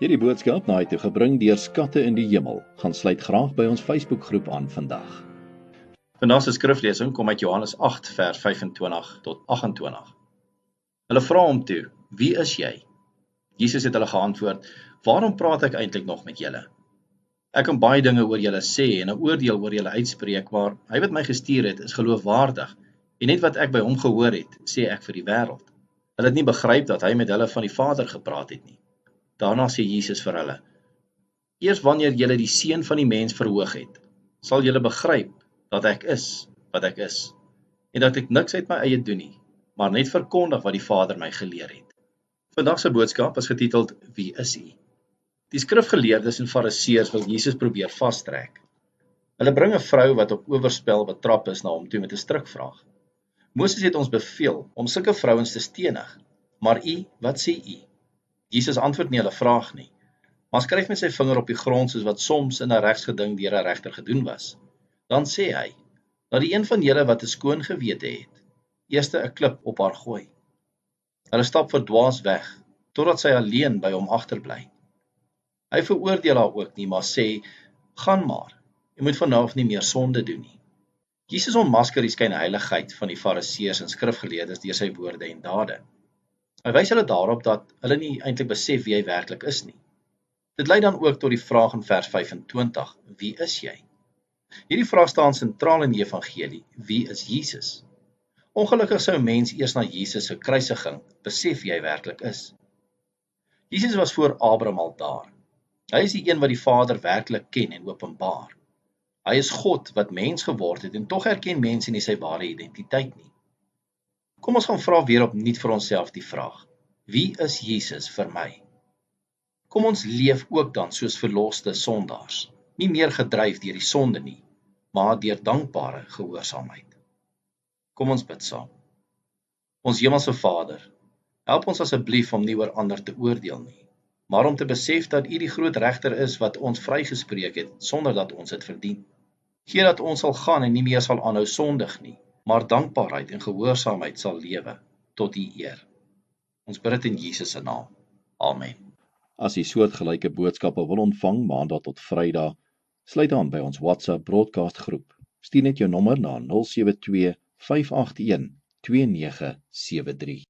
Hierdie boodskap na toe gebring deur Skatte in die Hemel. Gaan sluit graag by ons Facebookgroep aan vandag. Vandag se skriflesing kom uit Johannes 8 vers 25 tot 28. Hulle vra hom toe: "Wie is jy?" Jesus het hulle geantwoord: "Waarom praat ek eintlik nog met julle? Ek kan baie dinge oor julle sê en 'n oordeel oor julle uitspreek, maar hy wat my gestuur het, is geloofwaardig, en net wat ek by hom gehoor het, sê ek vir die wêreld." Hulle het nie begryp dat hy met hulle van die Vader gepraat het nie. Daarna sê Jesus vir hulle: "Eers wanneer julle die Seun van die mens verhoog het, sal julle begryp dat ek is wat ek is, en dat ek niks uit my eie doen nie, maar net verkondig wat die Vader my geleer het." Vandag se boodskap is getiteld: Wie is U? Die skrifgeleerdes en fariseërs wil Jesus probeer vastrek. Hulle bring 'n vrou wat op oorspel betrap is na hom toe met 'n strikvraag. Moses het ons beveel om sulke vrouens te stenig, maar U, wat sê U? Jesus antwoord nie hulle vraag nie, maar skryf met sy vinger op die grond soos wat soms in 'n regsgeding deur 'n regter gedoen was. Dan sê hy: "Laat die een van julle wat 'n skoon gewete het, eers 'n klip op haar gooi." Hulle stap verdwaas weg, totdat sy alleen by hom agterbly. Hy veroordeel haar ook nie, maar sê: "Gaan maar, jy moet van nou af nie meer sonde doen nie." Jesus onmasker die skynheiligheid van die fariseërs en skrifgeleerdes deur sy woorde en dade. Hy wys hulle daarop dat hulle nie eintlik besef wie hy werklik is nie. Dit lei dan ook tot die vraag in vers 25: Wie is jy? Hierdie vraag staan sentraal in die evangelie: Wie is Jesus? Ongelukkig sou 'n mens eers na Jesus se kruisiging besef wie hy werklik is. Jesus was voor Abraham al daar. Hy is die een wat die Vader werklik ken en openbaar. Hy is God wat mens geword het en tog herken mense nie sy ware identiteit nie. Kom ons gaan vra weer opnuut vir onsself die vraag: Wie is Jesus vir my? Kom ons leef ook dan soos verloste sondaars, nie meer gedryf deur die sonde nie, maar deur dankbare gehoorsaamheid. Kom ons bid saam. Ons hemelse Vader, help ons asseblief om nie oor ander te oordeel nie, maar om te besef dat U die groot regter is wat ons vrygespreek het sonder dat ons dit verdien. Gee dat ons sal gaan en nie meer sal aanhou sondig nie, maar dankbaarheid en gehoorsaamheid sal lewe tot U eer. Ons bid dit in Jesus se naam. Amen. As U soortgelyke boodskappe wil ontvang Maandag tot Vrydag, sluit aan by ons WhatsApp broadcast groep. Stuur net jou nommer na 072 581 2973.